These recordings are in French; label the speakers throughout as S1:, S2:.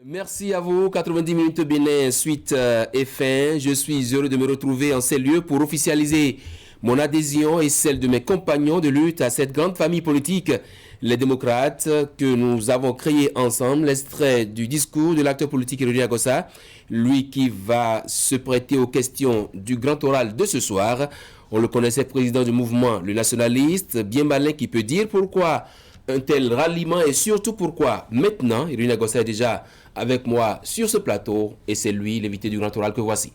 S1: Merci à vous. 90 minutes Bénin, suite et fin. Je suis heureux de me retrouver en ces lieux pour officialiser mon adhésion et celle de mes compagnons de lutte à cette grande famille politique, les démocrates, que nous avons créé ensemble. L'extrait du discours de l'acteur politique Ironia Gossa, lui qui va se prêter aux questions du grand oral de ce soir. On le connaissait président du mouvement, le nationaliste, bien malin qui peut dire pourquoi un tel ralliement et surtout pourquoi maintenant, Ironia Gossa est déjà avec moi sur ce plateau et c'est lui l'invité du grand oral que voici.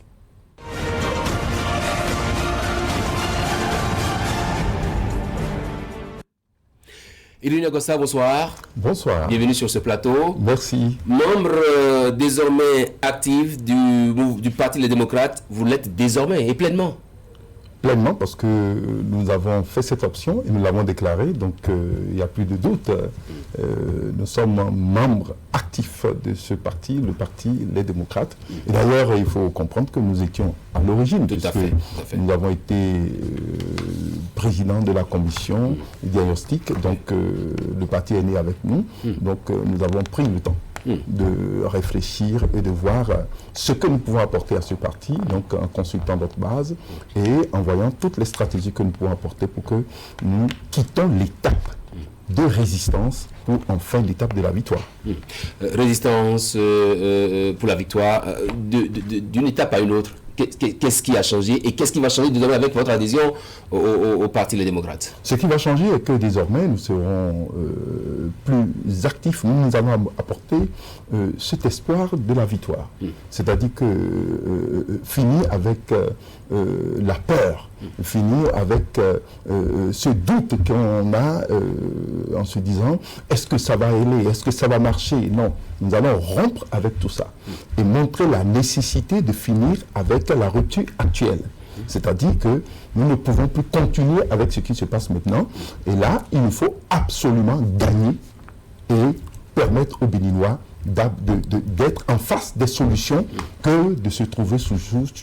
S1: Ironia Gossa, bonsoir.
S2: Bonsoir.
S1: Bienvenue sur ce plateau.
S2: Merci.
S1: Membre désormais actif du Parti Les Démocrates, vous l'êtes désormais et pleinement.
S2: Pleinement, parce que nous avons fait cette option et nous l'avons déclarée, donc il n'y a plus de doute. Nous sommes membres actifs de ce parti, le Parti Les Démocrates. Et d'ailleurs, il faut comprendre que nous étions à l'origine, puisque nous avons été président de la commission diagnostic, donc le parti est né avec nous, donc nous avons pris le temps de réfléchir et de voir ce que nous pouvons apporter à ce parti, donc en consultant notre base et en voyant toutes les stratégies que nous pouvons apporter pour que nous quittons l'étape de résistance pour enfin l'étape de la victoire.
S1: Résistance pour la victoire, d'une étape à une autre. Qu'est-ce qui a changé et qu'est-ce qui va changer désormais avec votre adhésion au Parti Les Démocrates?
S2: Ce qui va changer est que désormais nous serons plus actifs. Nous allons apporter cet espoir de la victoire. C'est-à-dire que finir avec la peur, finir avec ce doute qu'on a en se disant est-ce que ça va aller, est-ce que ça va marcher? Non, nous allons rompre avec tout ça et montrer la nécessité de finir avec la rupture actuelle. C'est-à-dire que nous ne pouvons plus continuer avec ce qui se passe maintenant. Et là, il nous faut absolument gagner et permettre aux Béninois d'être en face des solutions que de se trouver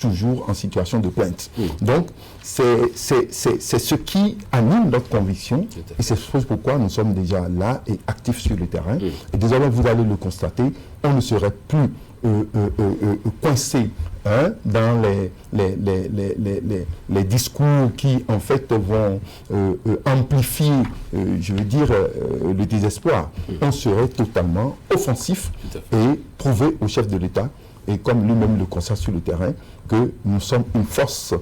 S2: toujours en situation de plainte. Donc, c'est ce qui anime notre conviction et c'est pourquoi nous sommes déjà là et actifs sur le terrain. Et désormais, vous allez le constater, on ne serait plus coincé dans les discours qui en fait vont amplifier, je veux dire, le désespoir. On serait totalement offensif et prouver au chef de l'État, et comme lui-même le constate sur le terrain, que nous sommes une force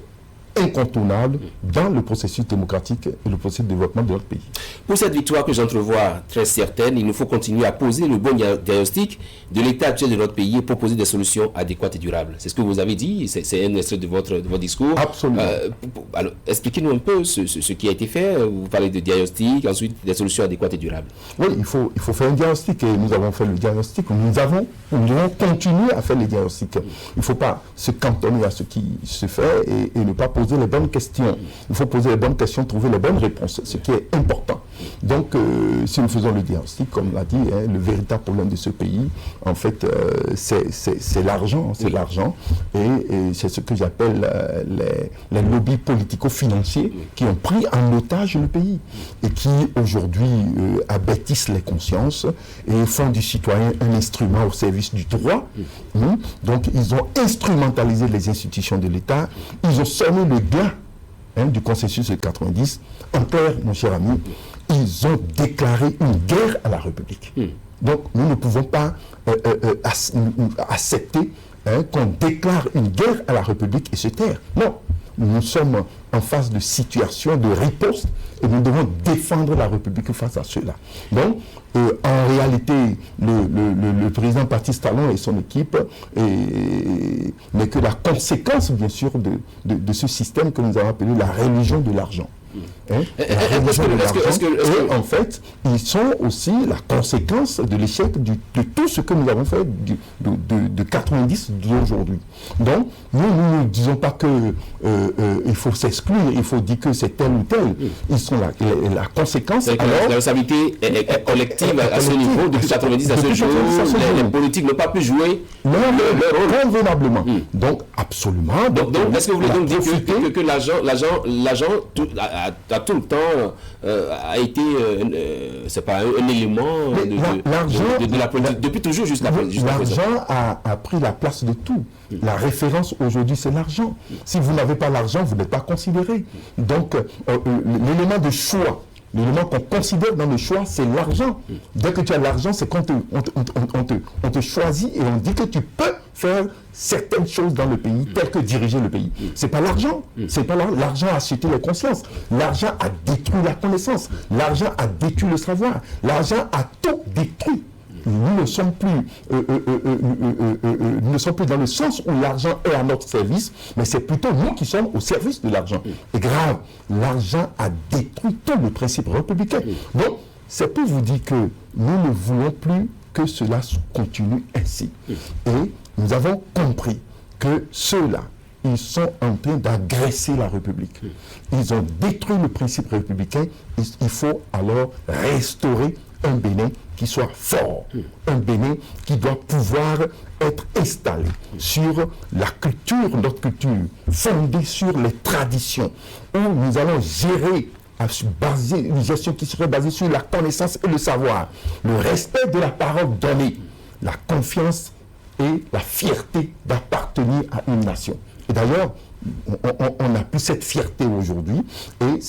S2: incontournable dans le processus démocratique et le processus de développement de notre pays.
S1: Pour cette victoire que j'entrevois très certaine, il nous faut continuer à poser le bon diagnostic de l'état actuel de notre pays et proposer des solutions adéquates et durables. C'est ce que vous avez dit, c'est un extrait de votre discours.
S2: Absolument.
S1: Alors, expliquez-nous un peu ce qui a été fait. Vous parlez de diagnostic, ensuite des solutions adéquates et durables.
S2: Oui, il faut faire un diagnostic et nous avons fait le diagnostic. Nous devons continuer à faire le diagnostic. Il ne faut pas se cantonner à ce qui se fait et ne pas poser les bonnes questions. Il faut poser les bonnes questions, trouver les bonnes réponses, ce qui est important. Donc, si nous faisons le diagnostic, comme l'a dit, le véritable problème de ce pays, en fait, c'est l'argent. C'est l'argent. Et c'est ce que j'appelle les lobbies politico-financiers qui ont pris en otage le pays et qui, aujourd'hui, abêtissent les consciences et font du citoyen un instrument au service du droit. Donc, ils ont instrumentalisé les institutions de l'État. Ils ont sonné le glas du consensus de 90. En clair, mon cher ami, ils ont déclaré une guerre à la République. Donc, nous ne pouvons pas accepter qu'on déclare une guerre à la République et se taire. Non, nous sommes en phase de situation, de riposte, et nous devons défendre la République face à cela. Donc, en réalité, le président Patrice Talon et son équipe n'est que la conséquence, bien sûr, de ce système que nous avons appelé la religion de l'argent. En fait, ils sont aussi la conséquence de l'échec de tout ce que nous avons fait de 90 d'aujourd'hui. Donc, nous ne disons pas qu'il faut s'exclure, il faut dire que c'est tel ou tel. Ils sont la conséquence.
S1: La responsabilité est collective à ce niveau, depuis 90 à ce jour. Les politiques n'ont pas pu jouer
S2: leur rôle convenablement. Donc, absolument.
S1: Donc est-ce que vous voulez donc dire que l'argent a tout le temps a été, c'est pas un élément de la politique, depuis toujours jusqu'à présent.
S2: L'argent a pris la place de tout. La référence aujourd'hui, c'est l'argent. Si vous n'avez pas l'argent, vous n'êtes pas considéré. Donc, l'élément de choix, l'élément qu'on considère dans le choix, c'est l'argent. Dès que tu as l'argent, c'est qu'on te choisit et on dit que tu peux faire certaines choses dans le pays, telles que diriger le pays. C'est pas l'argent. C'est pas l'argent a acheté les consciences. L'argent a détruit la connaissance. L'argent a détruit le savoir. L'argent a tout détruit. Nous ne sommes plus dans le sens où l'argent est à notre service, mais c'est plutôt nous qui sommes au service de l'argent. Et grave, l'argent a détruit tout le principe républicain. Donc, c'est pour vous dire que nous ne voulons plus que cela continue ainsi. Et nous avons compris que ceux-là, ils sont en train d'agresser la République. Ils ont détruit le principe républicain. Il faut alors restaurer un Bénin qui soit fort, un Bénin qui doit pouvoir être installé sur la culture, notre culture, fondée sur les traditions, où nous allons gérer une gestion qui serait basée sur la connaissance et le savoir, le respect de la parole donnée, la confiance et la fierté d'appartenir à une nation. Et d'ailleurs, on n'a plus cette fierté aujourd'hui, et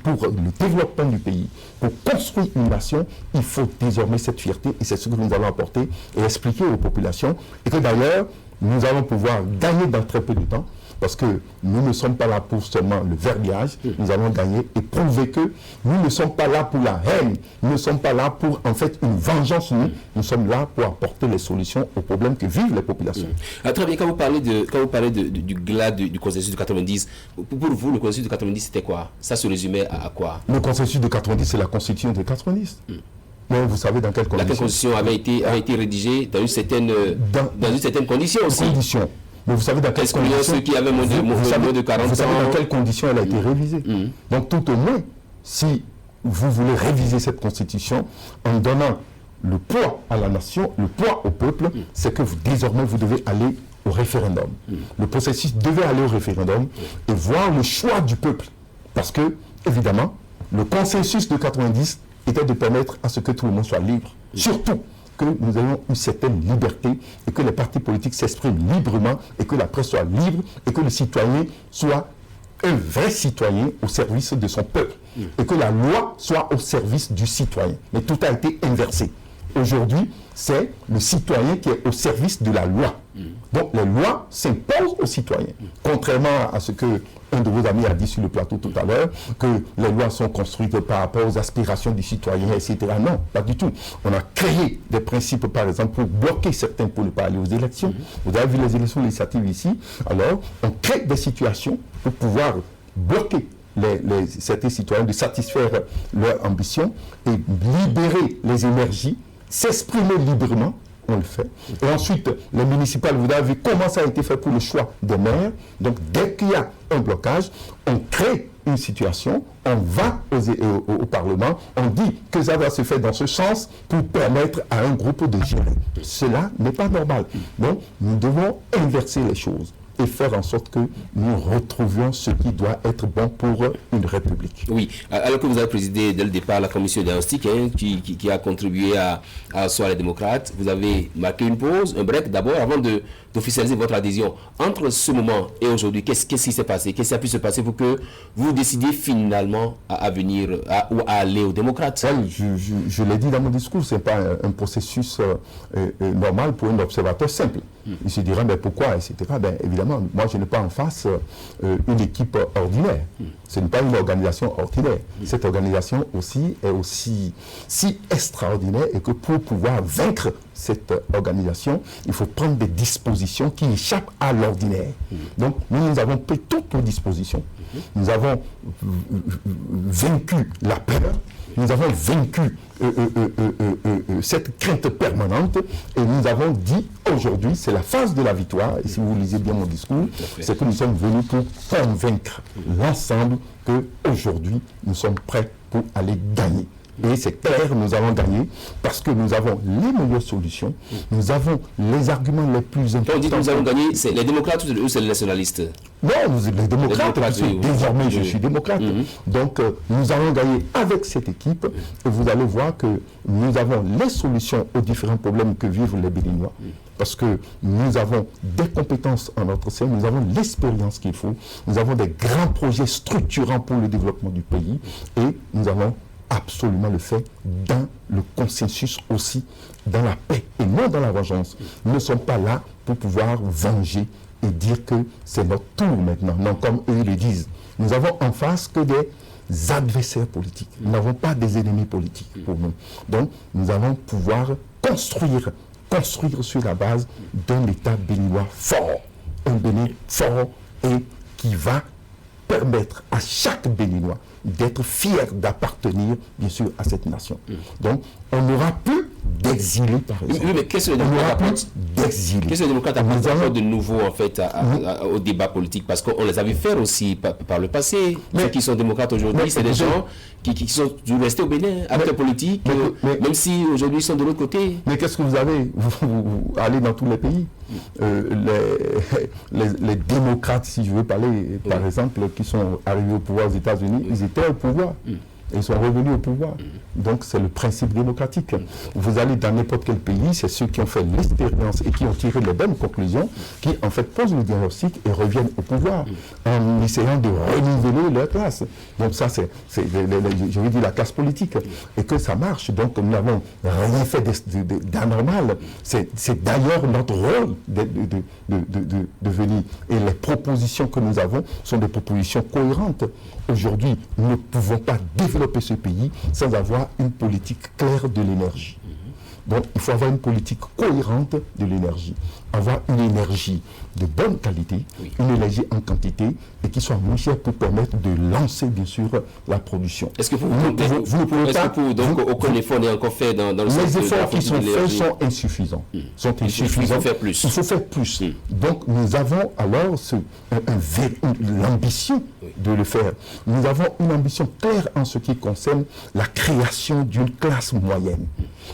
S2: pour le développement du pays, pour construire une nation, il faut désormais cette fierté, et c'est ce que nous allons apporter et expliquer aux populations, et que d'ailleurs, nous allons pouvoir gagner dans très peu de temps, parce que nous ne sommes pas là pour seulement le verbiage, nous allons gagner et prouver que nous ne sommes pas là pour la haine, nous ne sommes pas là pour en fait une vengeance, nous sommes là pour apporter les solutions aux problèmes que vivent les populations.
S1: Très bien, quand vous parlez du glas du consensus de 90, pour vous, le consensus de 90 c'était quoi? Ça se résumait à quoi?
S2: Le consensus de 90, c'est la constitution de 90. Mais vous savez dans quelle condition?
S1: La constitution avait été rédigée dans une certaine condition aussi.
S2: Mais vous savez dans quelles conditions,
S1: ceux qui avaient moins de 40 ans.
S2: Vous savez dans quelles conditions elle a été révisée. Donc tout au moins, si vous voulez réviser cette constitution en donnant le poids à la nation, le poids au peuple, c'est que désormais vous devez aller au référendum. Le processus devait aller au référendum et voir le choix du peuple. Parce que, évidemment, le consensus de 90 était de permettre à ce que tout le monde soit libre. Surtout que nous ayons une certaine liberté et que les partis politiques s'expriment librement et que la presse soit libre et que le citoyen soit un vrai citoyen au service de son peuple et que la loi soit au service du citoyen. Mais tout a été inversé. Aujourd'hui, c'est le citoyen qui est au service de la loi. Donc les lois s'imposent aux citoyens. Contrairement à ce que un de vos amis a dit sur le plateau tout à l'heure, que les lois sont construites par rapport aux aspirations du citoyen, etc. Non, pas du tout. On a créé des principes, par exemple, pour bloquer certains pour ne pas aller aux élections. Vous avez vu les élections législatives ici. Alors, on crée des situations pour pouvoir bloquer certains citoyens de satisfaire leurs ambitions et libérer les énergies, s'exprimer librement. On le fait. Et ensuite, les municipales, vous avez vu comment ça a été fait pour le choix des maires. Donc, dès qu'il y a un blocage, on crée une situation, on va au Parlement, on dit que ça va se faire dans ce sens pour permettre à un groupe de gérer. Cela n'est pas normal. Donc, nous devons inverser les choses et faire en sorte que nous retrouvions ce qui doit être bon pour une république.
S1: Oui, alors que vous avez présidé dès le départ la commission diagnostique qui a contribué à asseoir les démocrates, vous avez marqué une pause, un break d'abord avant d'officialiser votre adhésion. Entre ce moment et aujourd'hui, qu'est-ce qui s'est passé? Qu'est-ce qui a pu se passer pour que vous décidiez finalement à venir ou à aller aux démocrates?
S2: Je l'ai dit dans mon discours, ce n'est pas un processus normal pour un observateur simple. Il se dira, mais pourquoi, etc. Ben, évidemment, moi je n'ai pas en face une équipe ordinaire. Ce n'est pas une organisation ordinaire. Cette organisation aussi est aussi si extraordinaire et que pour pouvoir vaincre cette organisation, il faut prendre des dispositions qui échappent à l'ordinaire. Donc nous avons pris toutes nos dispositions. Nous avons vaincu la peur, nous avons vaincu cette crainte permanente et nous avons dit aujourd'hui, c'est la phase de la victoire, et si vous lisez bien mon discours, c'est que nous sommes venus pour convaincre l'ensemble qu'aujourd'hui nous sommes prêts pour aller gagner. Et c'est clair, nous allons gagner parce que nous avons les meilleures solutions, nous avons les arguments les plus importants.
S1: Quand on dit que nous allons gagner, c'est les démocrates ou c'est les nationalistes?
S2: Non, les démocrates,
S1: oui.
S2: Désormais je suis démocrate. Donc nous allons gagner avec cette équipe et vous allez voir que nous avons les solutions aux différents problèmes que vivent les Béninois. Parce que nous avons des compétences en notre sein, nous avons l'expérience qu'il faut, nous avons des grands projets structurants pour le développement du pays et nous allons absolument le faire dans le consensus aussi, dans la paix et non dans la vengeance. Nous ne sommes pas là pour pouvoir venger et dire que c'est notre tour maintenant. Non, comme eux le disent. Nous avons en face que des adversaires politiques. Nous n'avons pas des ennemis politiques pour nous. Donc, nous allons pouvoir construire sur la base d'un État béninois fort. Un Bénin fort et qui va permettre à chaque Béninois d'être fier d'appartenir, bien sûr, à cette nation. Donc, on n'aura plus d'exilés, par exemple.
S1: Oui, mais qu'est-ce que les démocrates apportent de nouveau, en fait, au débat politique? Parce qu'on les avait fait aussi par le passé. Ceux qui sont démocrates aujourd'hui, c'est des gens qui sont restés au Bénin, acteurs politiques, même si aujourd'hui ils sont de l'autre côté.
S2: Mais qu'est-ce que vous avez? Vous allez dans tous les pays. Les démocrates, si je veux parler, par exemple, qui sont arrivés au pouvoir aux États-Unis, ils étaient au pouvoir. Ils sont revenus au pouvoir. Donc c'est le principe démocratique. Vous allez dans n'importe quel pays, c'est ceux qui ont fait l'expérience et qui ont tiré les bonnes conclusions, qui en fait posent le diagnostic et reviennent au pouvoir en essayant de renouveler leur classe. Donc ça c'est je veux dire la classe politique. Et que ça marche. Donc nous n'avons rien fait d'anormal. C'est d'ailleurs notre rôle de venir. Et les propositions que nous avons sont des propositions cohérentes. Aujourd'hui, nous ne pouvons pas développer ce pays sans avoir une politique claire de l'énergie. Donc, il faut avoir une politique cohérente de l'énergie. Avoir une énergie de bonne qualité, une énergie en quantité et qui soit moins chère pour permettre de lancer, bien sûr, la production.
S1: Est-ce que vous ne pouvez pas, donc aucun effort n'est encore fait dans le
S2: sens de les efforts qui sont faits sont insuffisants. Il
S1: faut faire plus.
S2: Il faut faire plus. Donc, nous avons alors l'ambition de le faire. Nous avons une ambition claire en ce qui concerne la création d'une classe moyenne.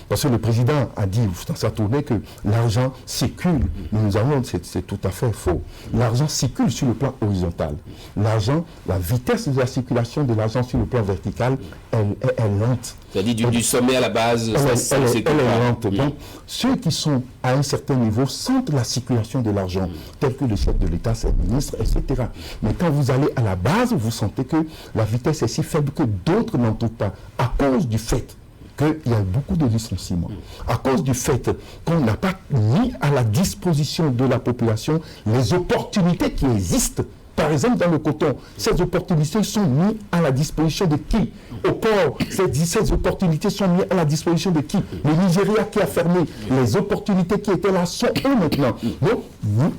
S2: Parce que le président a dit dans sa tournée que l'argent circule. Nous avons, c'est tout à fait faux. L'argent circule sur le plan horizontal. L'argent, la vitesse de la circulation de l'argent sur le plan vertical, elle est lente.
S1: C'est-à-dire du sommet à la base,
S2: elle est lente. Donc, ceux qui sont à un certain niveau sentent la circulation de l'argent, tel que le chef de l'État, ses ministres, etc. Mais quand vous allez à la base, vous sentez que la vitesse est si faible que d'autres n'en trouvent pas, à cause du fait qu'il y a beaucoup de licenciements, à cause du fait qu'on n'a pas mis à la disposition de la population les opportunités qui existent. Par exemple, dans le coton, ces opportunités sont mises à la disposition de qui? Au port, ces opportunités sont mises à la disposition de qui? Le Nigeria qui a fermé, les opportunités qui étaient là sont où maintenant? Donc,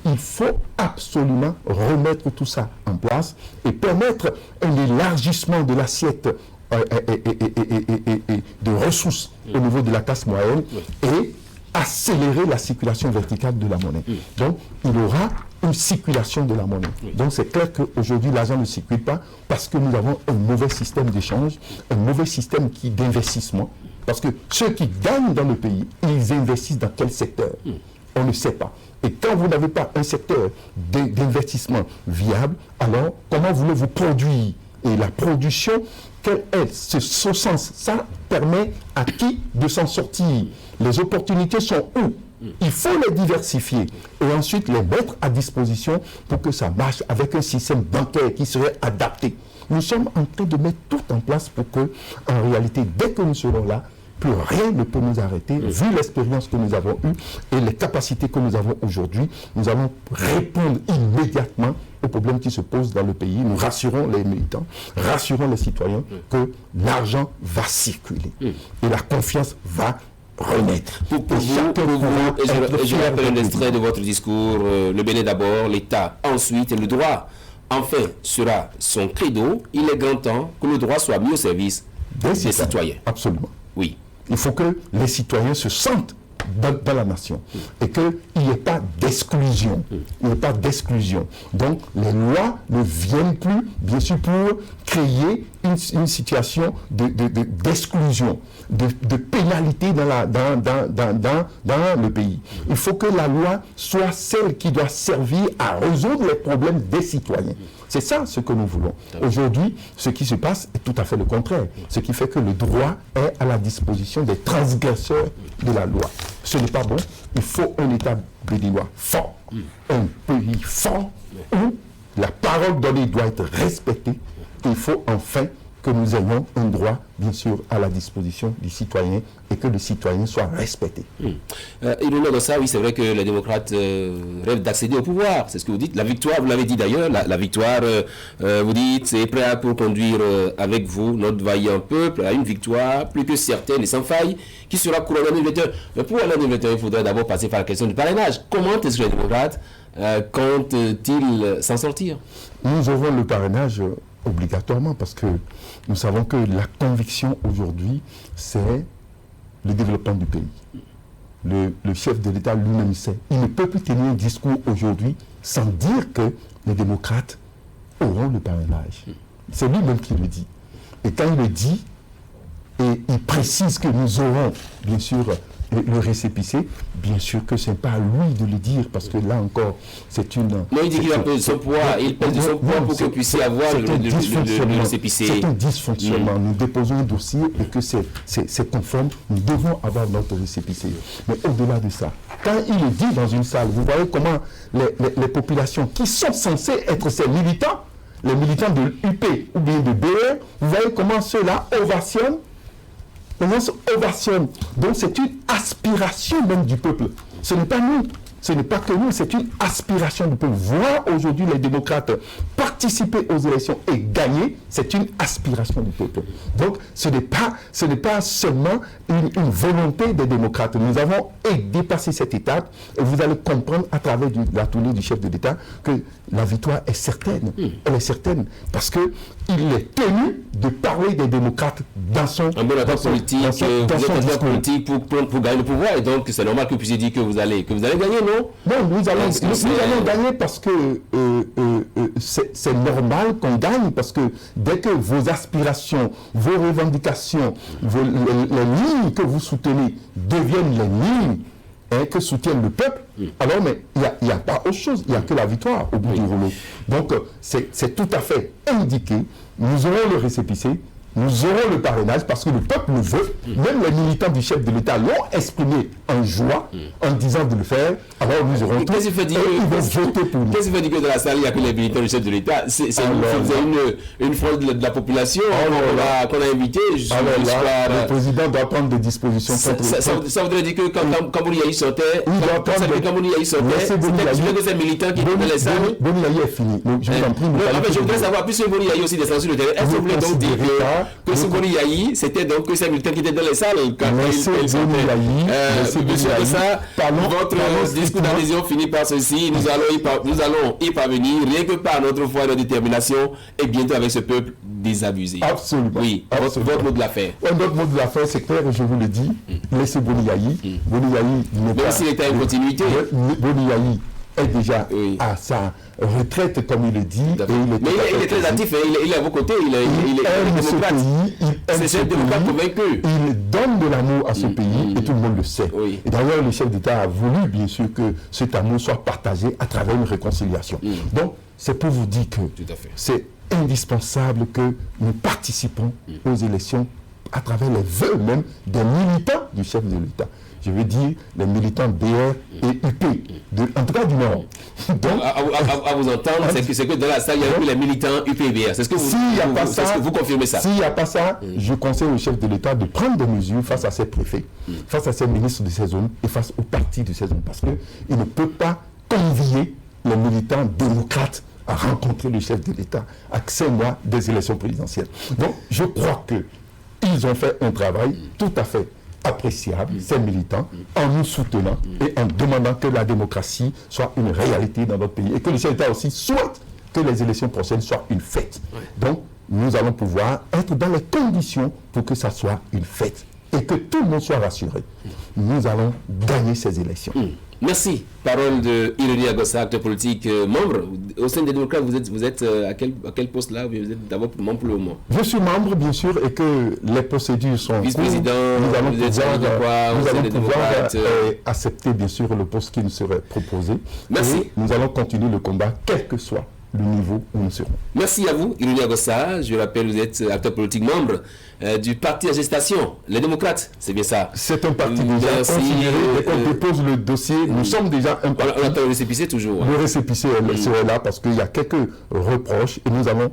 S2: il faut absolument remettre tout ça en place et permettre un élargissement de l'assiette et de ressources au niveau de la classe moyenne et accélérer la circulation verticale de la monnaie. Donc, il y aura une circulation de la monnaie. Donc, c'est clair qu'aujourd'hui, l'argent ne circule pas parce que nous avons un mauvais système d'échange, un mauvais système d'investissement. Parce que ceux qui gagnent dans le pays, ils investissent dans quel secteur? On ne sait pas. Et quand vous n'avez pas un secteur d'investissement viable, alors comment voulez-vous produire? Et la production, quel est ce sens? Ça permet à qui de s'en sortir? Les opportunités sont où? Il faut les diversifier et ensuite les mettre à disposition pour que ça marche avec un système bancaire qui serait adapté. Nous sommes en train de mettre tout en place pour que, en réalité, dès que nous serons là, plus rien ne peut nous arrêter, vu l'expérience que nous avons eue et les capacités que nous avons aujourd'hui. Nous allons répondre immédiatement aux problèmes qui se posent dans le pays. Nous rassurons les militants, rassurons les citoyens que l'argent va circuler et la confiance va renaître.
S1: Pour vous, je rappelle un extrait de votre discours, le Bénin d'abord, l'État ensuite, et le droit, enfin, sera son credo. Il est grand temps que le droit soit mis au service des citoyens.
S2: Absolument.
S1: Oui.
S2: Il faut que les citoyens se sentent dans la nation. Et qu'il n'y ait pas d'exclusion. Il n'y ait pas d'exclusion. Donc, les lois ne viennent plus, bien sûr, pour créer une situation d'exclusion, de pénalité dans le pays. Il faut que la loi soit celle qui doit servir à résoudre les problèmes des citoyens. C'est ça ce que nous voulons. Aujourd'hui, ce qui se passe est tout à fait le contraire. Ce qui fait que le droit est à la disposition des transgresseurs de la loi. Ce n'est pas bon. Il faut un État béninois fort, un pays fort où la parole donnée doit être respectée. Il faut enfin que nous ayons un droit, bien sûr, à la disposition du citoyen et que le citoyen soit respecté.
S1: Et au-delà de ça, oui, c'est vrai que les démocrates rêvent d'accéder au pouvoir. C'est ce que vous dites. La victoire, vous l'avez dit d'ailleurs, la victoire, vous dites, c'est prêt pour conduire avec vous notre vaillant peuple à une victoire plus que certaine et sans faille qui sera couronnée en 2021. Mais pour aller en 2021, il faudrait d'abord passer par la question du parrainage. Comment est-ce que les démocrates comptent-ils s'en sortir?
S2: Nous aurons le parrainage obligatoirement parce que nous savons que la conviction aujourd'hui, c'est le développement du pays. Le chef de l'État lui-même sait. Il ne peut plus tenir un discours aujourd'hui sans dire que les démocrates auront le parrainage. C'est lui-même qui le dit. Et quand il le dit, et il précise que nous aurons, bien sûr, le récépissé, bien sûr que ce n'est pas à lui de le dire, parce que là encore, c'est une...
S1: Non, il dit qu'il va peser son poids, il pèse de son poids pour que vous puissiez avoir le récépissé.
S2: C'est un dysfonctionnement. Nous déposons un dossier et que c'est conforme, nous devons avoir notre récépissé. Mais au-delà de ça, quand il le dit dans une salle, vous voyez comment les populations qui sont censées être ces militants, les militants de l'UP ou bien de BR, vous voyez comment ceux-là ovationnent. Donc c'est une aspiration même du peuple. Ce n'est pas nous, ce n'est pas que nous, c'est une aspiration du peuple. Voir aujourd'hui les démocrates participer aux élections et gagner, c'est une aspiration du peuple. Donc ce n'est pas seulement une volonté des démocrates. Nous avons dépassé cette étape et vous allez comprendre à travers la tournée du chef de l'État que la victoire est certaine. Elle est certaine parce que il est tenu de parler des démocrates dans son
S1: politique, pour gagner le pouvoir, et donc c'est normal que vous puissiez dire que vous allez gagner, non?
S2: Non, nous allons gagner parce que c'est normal qu'on gagne, parce que dès que vos aspirations, vos revendications, les lignes que vous soutenez deviennent les lignes que soutiennent le peuple, alors mais il n'y a pas autre chose, il n'y a que la victoire au bout du rouleau. Donc c'est tout à fait indiqué, nous aurons le récépissé, nous aurons le parrainage parce que le peuple le veut. Même les militants du chef de l'État l'ont exprimé en joie, en disant de le faire. Alors nous aurons tout.
S1: Qu'est-ce qui fait dire que dans la salle, il n'y a que les militants du chef de l'État? C'est une fraude de la population qu'on a invité.
S2: Le président doit prendre des dispositions contre
S1: ça voudrait dire que quand Bouniaï sortait, c'était que ces militants qui étaient dans les salles.
S2: Bouniaï est fini. Je vous en prie.
S1: Je voudrais savoir, puisque Bouniaï aussi descendu sur le terrain, est-ce que vous voulez donc dire que ce Bouniaï, c'était donc que ces militants qui étaient dans les salles quand ils sortaient? Monsieur Issa, votre discours d'adhésion finit par ceci. Nous allons y parvenir, rien que par notre foi et notre détermination, et bientôt avec ce peuple désabusé.
S2: Absolument.
S1: Oui, votre mot de la fin.
S2: Notre mot de la fin, c'est clair, je vous le dis. Laissez Bouniaï.
S1: Même s'il était en continuité.
S2: Bouniaï est déjà à sa retraite, comme il le dit.
S1: Mais il est très actif, il est à vos côtés, il est démocrate. C'est un démocrate convaincu.
S2: Il donne de l'amour à ce pays et tout le monde le sait. Et d'ailleurs, le chef d'État a voulu, bien sûr, que cet amour soit partagé à travers une réconciliation. Donc, c'est pour vous dire que c'est indispensable que nous participons aux élections à travers les vœux même des militants du chef de l'État. Je veux dire les militants BR et UP, en tout cas du Nord.
S1: Donc, à vous entendre, c'est que dans la salle, il y a eu les militants UP et BR. C'est ce que vous confirmez ça?
S2: S'il n'y a pas ça, je conseille au chef de l'État de prendre des mesures face à ses préfets, face à ses ministres de ces zones et face aux partis de ces zones. Parce qu'il ne peut pas convier les militants démocrates à rencontrer le chef de l'État à 5 mois des élections présidentielles. Donc, je crois qu'ils ont fait un travail tout à fait appréciable, ces militants, en nous soutenant et en demandant que la démocratie soit une réalité dans notre pays et que le chef d'État aussi souhaite que les élections prochaines soient une fête. Donc, nous allons pouvoir être dans les conditions pour que ça soit une fête et que tout le monde soit rassuré. nous allons gagner ces élections.
S1: Merci. Parole de Ironie Agossa, acteur politique, membre. Au sein des démocrates, vous êtes à quel poste là? Vous êtes d'abord membre pour le moment.
S2: Je suis membre, bien sûr, et que les procédures sont...
S1: Vice-président,
S2: nous allons
S1: pouvoir
S2: accepter, bien sûr, le poste qui nous serait proposé.
S1: Merci.
S2: Et nous allons continuer le combat, quel que soit le niveau où nous serons.
S1: Merci à vous, Ironie Agossa. Je rappelle, vous êtes acteur politique membre du parti à gestation, les démocrates, c'est bien ça.
S2: C'est un parti déjà considéré, dès qu'on dépose le dossier, nous sommes déjà un parti.
S1: On attend le récépissé toujours.
S2: Le récépissé est là parce qu'il y a quelques reproches et nous allons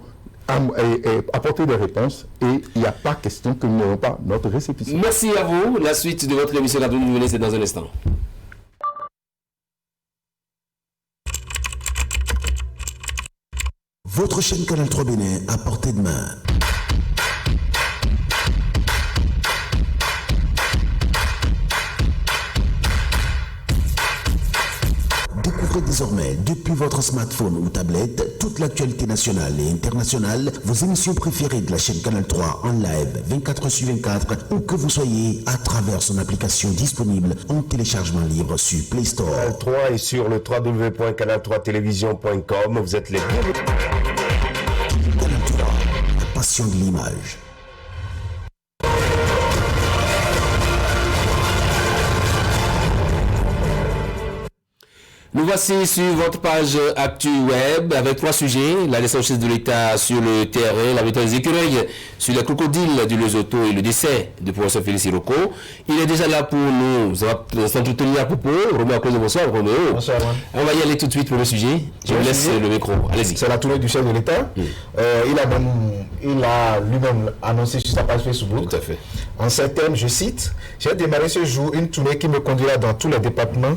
S2: apporter des réponses et il n'y a pas question que nous n'aurons pas notre récépissé.
S1: Merci à vous. La suite de votre émission Radou Nouvelle, c'est dans un instant.
S3: Votre chaîne Canal 3 Bénin à portée de main. Découvrez désormais depuis votre smartphone ou tablette toute l'actualité nationale et internationale, vos émissions préférées de la chaîne Canal 3 en live 24/24 où que vous soyez à travers son application disponible en téléchargement libre sur Play Store.
S4: Canal 3 et sur le www.canal3television.com. Vous êtes les bienvenus.
S3: Canal 3, la passion de l'image.
S1: Nous voici sur votre page Actu Web avec 3 sujets. La descente de l'État sur le terrain, la méthode des écureuils sur les crocodiles du Lesotho et le décès du professeur Félix Iroko. Il est déjà là pour nous s'entretenir à propos. Roméo, bonsoir. Roméo.
S5: Bonsoir.
S1: On va y aller tout de suite pour le sujet. Je vous laisse le micro. Allez-y.
S5: C'est la tournée du chef de l'État. Il a lui-même annoncé sur sa page Facebook.
S1: Tout à fait.
S5: En ces termes, je cite, « J'ai démarré ce jour une tournée qui me conduira dans tous les départements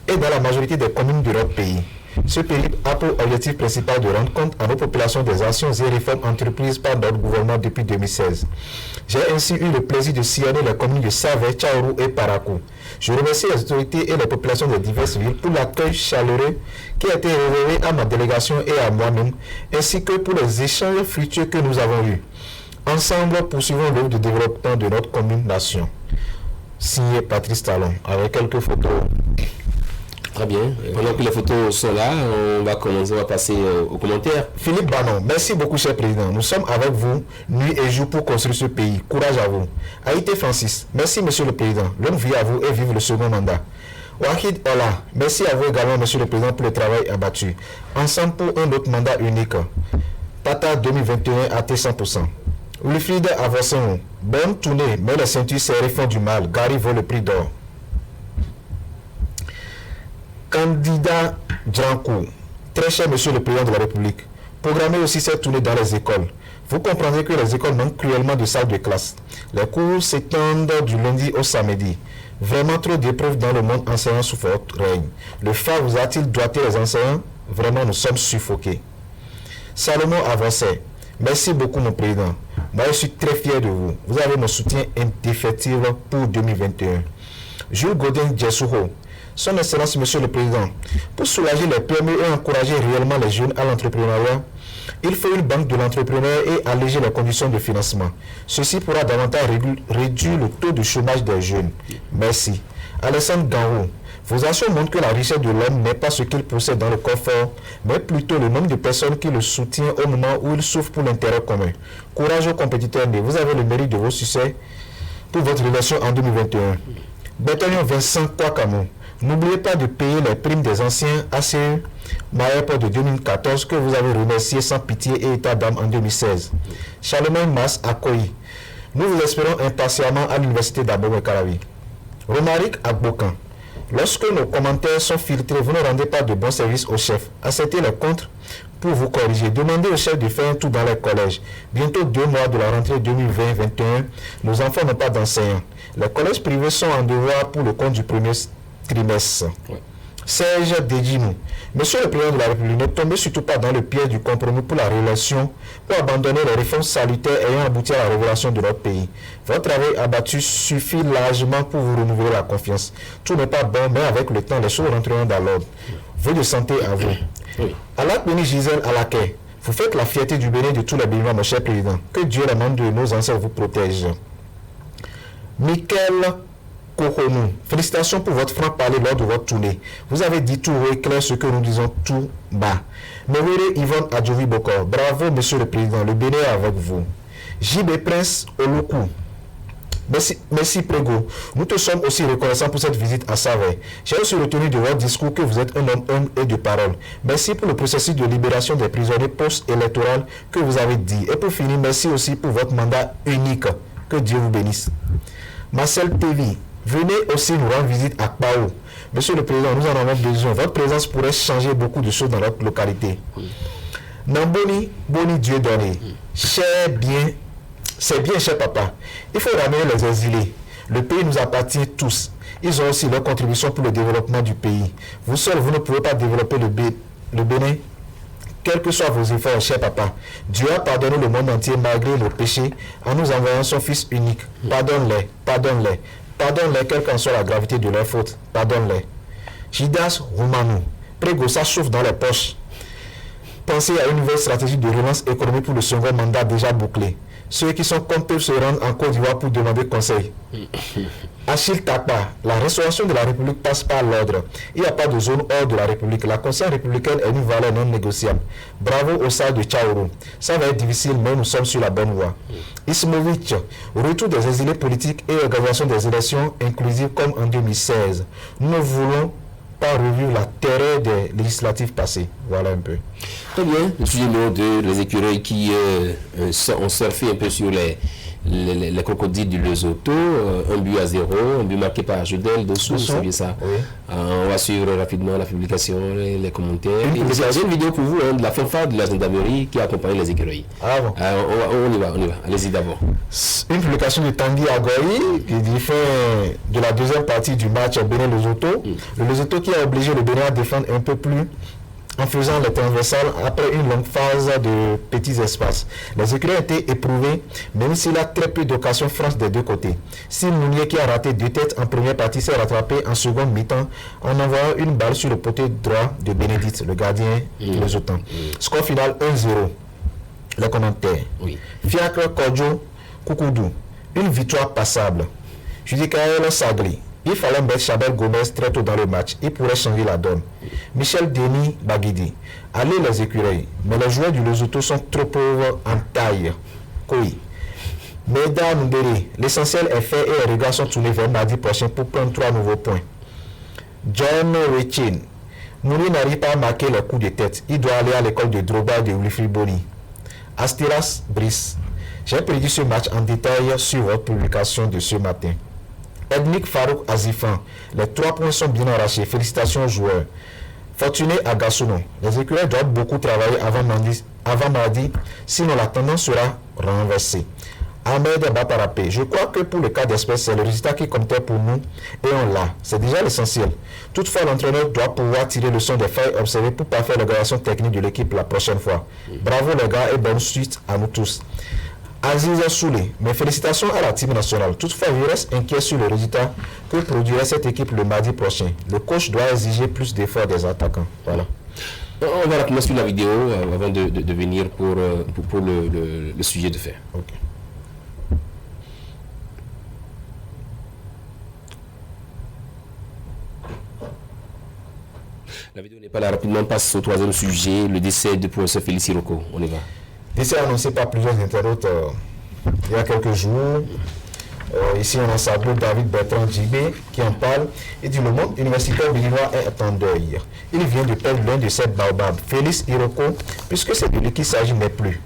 S5: et dans la majorité des communes de notre pays. Ce périple a pour objectif principal de rendre compte à nos populations des actions et réformes entreprises par notre gouvernement depuis 2016. J'ai ainsi eu le plaisir de sillonner les communes de Savè, Tchaourou et Parakou. Je remercie les autorités et les populations des diverses villes pour l'accueil chaleureux qui a été réservé à ma délégation et à moi-même, ainsi que pour les échanges fructueux que nous avons eus. Ensemble, poursuivons l'œuvre de développement de notre commune-nation. » Signé Patrice Talon, avec quelques photos.
S1: Très bien. Pendant que les photos sont là, on va passer aux commentaires.
S5: Philippe Banon, merci beaucoup, cher président. Nous sommes avec vous, nuit et jour, pour construire ce pays. Courage à vous. Haïté Francis, merci, monsieur le président. Longue vie à vous et vive le second mandat. Wahid Ola, merci à vous également, monsieur le président, pour le travail abattu. Ensemble pour un autre mandat unique. Tata 2021 AT 100%. Wilfried Avosson, bonne tournée, mais les ceintures serrées font du mal. Gary vaut le prix d'or. Candidat Djankou, très cher monsieur le président de la République, programmez aussi cette tournée dans les écoles. Vous comprendrez que les écoles manquent cruellement de salles de classe. Les cours s'étendent du lundi au samedi. Vraiment trop d'épreuves dans le monde enseignant sous votre règne. Le phare vous a-t-il doigté les enseignants? Vraiment, nous sommes suffoqués. Salomon Avancé, merci beaucoup mon président. Moi, je suis très fier de vous. Vous avez mon soutien indéfectible pour 2021. Jules Godin Djessouho, Son Excellence, Monsieur le Président, pour soulager les PME et encourager réellement les jeunes à l'entrepreneuriat, il faut une banque de l'entrepreneur et alléger les conditions de financement. Ceci pourra davantage réduire le taux de chômage des jeunes. Merci. Alessandre Ganrou, vos actions montrent que la richesse de l'homme n'est pas ce qu'il possède dans le confort, mais plutôt le nombre de personnes qui le soutiennent au moment où il souffre pour l'intérêt commun. Courage aux compétiteurs, vous avez le mérite de vos succès pour votre élection en 2021. Bataillon Vincent Kouakamou, n'oubliez pas de payer les primes des anciens ACE Maïepo de 2014 que vous avez remercié sans pitié et état d'âme en 2016. Charlemagne Mas Akoyi, nous vous espérons impatiemment à l'université d'Abomey-Calavi. Romaric Agbokan, lorsque nos commentaires sont filtrés, vous ne rendez pas de bons services au chef. Acceptez les comptes pour vous corriger. Demandez au chef de faire un tour dans les collèges. Bientôt 2 mois de la rentrée 2020-2021, nos enfants n'ont pas d'enseignants. Les collèges privés sont en devoir pour le compte du premier trimestre. Ouais. Serge Dedjinou, Monsieur le Président de la République, ne tombez surtout pas dans le piège du compromis pour la relation, pour abandonner les réformes salutaires ayant abouti à la révolution de notre pays. Votre travail abattu suffit largement pour vous renouveler la confiance. Tout n'est pas bon, mais avec le temps, les choses rentreront dans l'ordre. Vœux de santé à vous. Oui. Alak Beni Gisèle Alaké, vous faites la fierté du Bénin de tous les Béninois, mon cher Président. Que Dieu, la main de nos ancêtres, vous protège. Michael Kohonou, félicitations pour votre franc-parler lors de votre tournée. Vous avez dit tout haut et clair ce que nous disons tout bas. Mewere Yvonne Adjovi Bokor, bravo Monsieur le Président, le Bénin est avec vous. JB Prince Oluku, merci Prégo. Nous te sommes aussi reconnaissants pour cette visite à Savay. J'ai aussi retenu de votre discours que vous êtes un homme humble et de parole. Merci pour le processus de libération des prisonniers post-électoral que vous avez dit. Et pour finir, merci aussi pour votre mandat unique. Que Dieu vous bénisse. Marcel TV, venez aussi nous rendre visite à Kpao. Monsieur le Président, nous en avons besoin. Votre présence pourrait changer beaucoup de choses dans notre localité. Namboni, Boni Dieu donné. C'est bien, cher papa. Il faut ramener les exilés. Le pays nous appartient tous. Ils ont aussi leur contribution pour le développement du pays. Vous seuls, vous ne pouvez pas développer le Bénin. Quels que soient vos efforts, cher papa, Dieu a pardonné le monde entier malgré nos péchés en nous envoyant son Fils unique. Pardonne-les, pardonne-les, pardonne-les, quelle qu'en soit la gravité de leur faute. Pardonne-les. Jidas Roumanou, Prégo, ça chauffe dans les poches. Pensez à une nouvelle stratégie de relance économique pour le second mandat déjà bouclé. Ceux qui sont contre peuvent se rendre en Côte d'Ivoire pour demander conseil. Achille Takpa, la restauration de la République passe par l'ordre. Il n'y a pas de zone hors de la République. La conscience républicaine est une valeur non négociable. Bravo au Sahel de Tchaourou. Ça va être difficile, mais nous sommes sur la bonne voie. Ismovic, retour des exilés politiques et organisation des élections inclusives comme en 2016. Nous ne voulons pas revivre la terreur des législatives passées. Voilà un peu.
S1: Très bien. Le sujet numéro 2, les écureuils qui ont surfé un peu sur les crocodiles du Lesotho, 1-0, un but marqué par Jodel Dossou, c'est bien ça.
S5: Oui.
S1: On va suivre rapidement la publication, les commentaires. J'ai une vidéo pour vous de la fanfare de la gendarmerie qui accompagne les écureuils.
S5: Ah bon.
S1: On y va. Allez-y d'abord.
S5: Une publication de Tanguy Agoyi qui dit fin de la deuxième partie du match Bénin-Lesotho. Le Lesotho qui a obligé le Bénin à défendre un peu plus en faisant les transversales après une longue phase de petits espaces. Les écureuils ont été éprouvés, même s'il a très peu d'occasions franches des deux côtés. Sim Mounier, qui a raté 2 têtes en première partie, s'est rattrapé en seconde mi-temps en envoyant une balle sur le poteau droit de Bénédicte, le gardien de Lesotho. Score final 1-0. Les commentaires. Fiacre Kodjo Koukoudou. Une victoire passable. Judikaël Sagli. Il fallait mettre Chabel Gomez très tôt dans le match. Il pourrait changer la donne. Michel Denis Baguidi. Allez les écureuils. Mais les joueurs du Lesotho sont trop pauvres en taille. Koi. Meda Mbere. L'essentiel est fait et les regards sont tournés vers mardi prochain pour prendre 3 nouveaux points. John Rechin. Mouni n'arrive pas à marquer les coups de tête. Il doit aller à l'école de Drogba de Wilfried Boni. Asteras Brice. J'ai prédit ce match en détail sur votre publication de ce matin. Ednik Farouk Azifan, les 3 points sont bien arrachés. Félicitations aux joueurs. Fortuné Agassono, les écureuils doivent beaucoup travailler avant mardi, sinon la tendance sera renversée. Ahmed Baparapé, je crois que pour le cas d'espèce, c'est le résultat qui comptait pour nous et on l'a. C'est déjà l'essentiel. Toutefois, l'entraîneur doit pouvoir tirer le son des failles observées pour parfaire l'organisation technique de l'équipe la prochaine fois. Bravo les gars et bonne suite à nous tous. Aziza Soulé, mes félicitations à la team nationale. Toutefois, je reste inquiet sur le résultat que produirait cette équipe le mardi prochain. Le coach doit exiger plus d'efforts des attaquants. Voilà.
S1: On va rapidement suivre la vidéo avant de venir pour le sujet de fait.
S5: Okay.
S1: La vidéo n'est pas là. Rapidement, on passe au 3e sujet, le décès du professeur Félix Iroko. On y va.
S5: Décès annoncé par plusieurs internautes il y a quelques jours. Ici, on a salué David Bertrand Djibé qui en parle. Il dit le monde universitaire béninois est en deuil. Il vient de perdre l'un de ses baobabs, Félix Iroko, puisque c'est de lui qu'il s'agit n'est plus.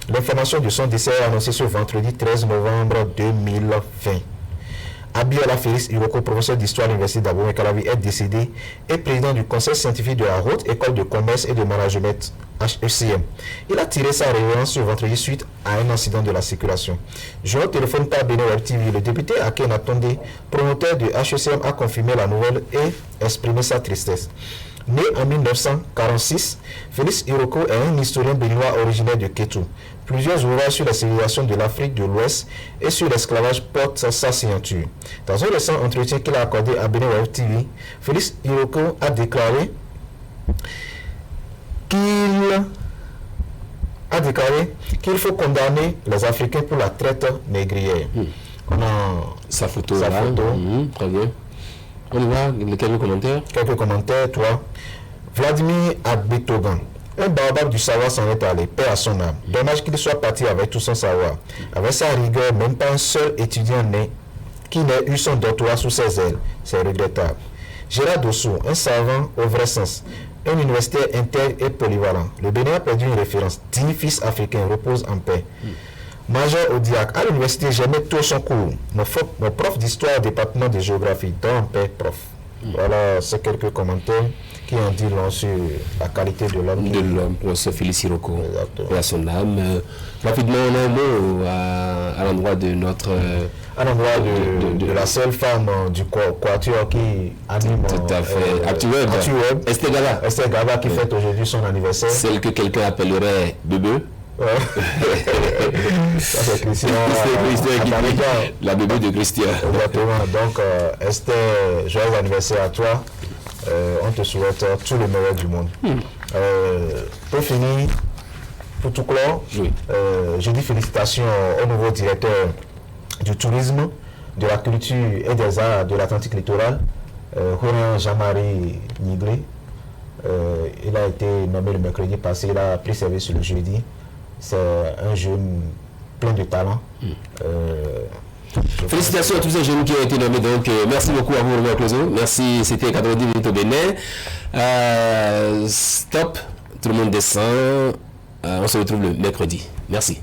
S5: L'information de son décès est annoncée ce vendredi 13 novembre 2020. Abiola Félix Iroko, professeur d'histoire à l'université d'Abomey-Calavi, est décédé et président du conseil scientifique de la Haute École de commerce et de management HECM. Il a tiré sa révérence ce vendredi suite à un incident de la circulation. Je au téléphone par Bénin Web TV, le député Aken Atonde, promoteur de HECM, a confirmé la nouvelle et exprimé sa tristesse. Né en 1946, Félix Iroko est un historien béninois originaire de Kétou. Plusieurs ouvrages sur la civilisation de l'Afrique de l'Ouest et sur l'esclavage portent sa signature. Dans un récent entretien qu'il a accordé à Bénin Web TV, Félix Iroko a déclaré qu'il faut condamner les Africains pour la traite négrière. On a
S1: sa photo.
S5: Sa
S1: là.
S5: photo.
S1: Très bien. On y va, quelques commentaires.
S5: Quelques commentaires, toi. Vladimir Agbetogan. Un baobab du savoir s'en est allé, paix à son âme. Dommage qu'il soit parti avec tout son savoir. Avec sa rigueur, même pas un seul étudiant né qui n'ait eu son doctorat sous ses ailes. C'est regrettable. Gérard Dossou, un savant au vrai sens. Un universitaire intègre et polyvalent. Le Bénin a perdu une référence. 10 fils africains reposent en paix. Major Odiak, à l'université, j'aimais tout son cours. Mon prof d'histoire au département de géographie, dont en paix, prof. Voilà, c'est quelques commentaires qui en disent long sur la qualité de l'homme.
S1: De l'homme, professeur Félix Siroko.
S5: Exactement.
S1: Et à son âme. Rapidement, on a un mot à l'endroit de notre...
S5: À l'endroit de la seule femme du quatuor qui anime
S1: Tout à fait. Actuweb. Esther Gaba.
S5: Esther Gaba qui fête aujourd'hui son anniversaire.
S1: Celle que quelqu'un appellerait bébé.
S5: Ça, c'est Christian.
S1: La bébé de Christian.
S5: Exactement. Donc, Esther, joyeux anniversaire à toi. On te souhaite tout le meilleur du monde. Pour finir, pour tout clore,
S1: Oui.
S5: je dis félicitations au nouveau directeur du tourisme, de la culture et des arts de l'Atlantique littoral, Roland Jean-Marie Nigré. Il a été nommé le mercredi passé, il a pris service le jeudi. C'est un jeune plein de talent.
S1: Félicitations à tous ces jeunes qui ont été nommés. Donc, merci beaucoup à vous, Robert Clozo. Merci, c'était 90 minutes au Bénin. Stop, tout le monde descend. On se retrouve le mercredi. Merci.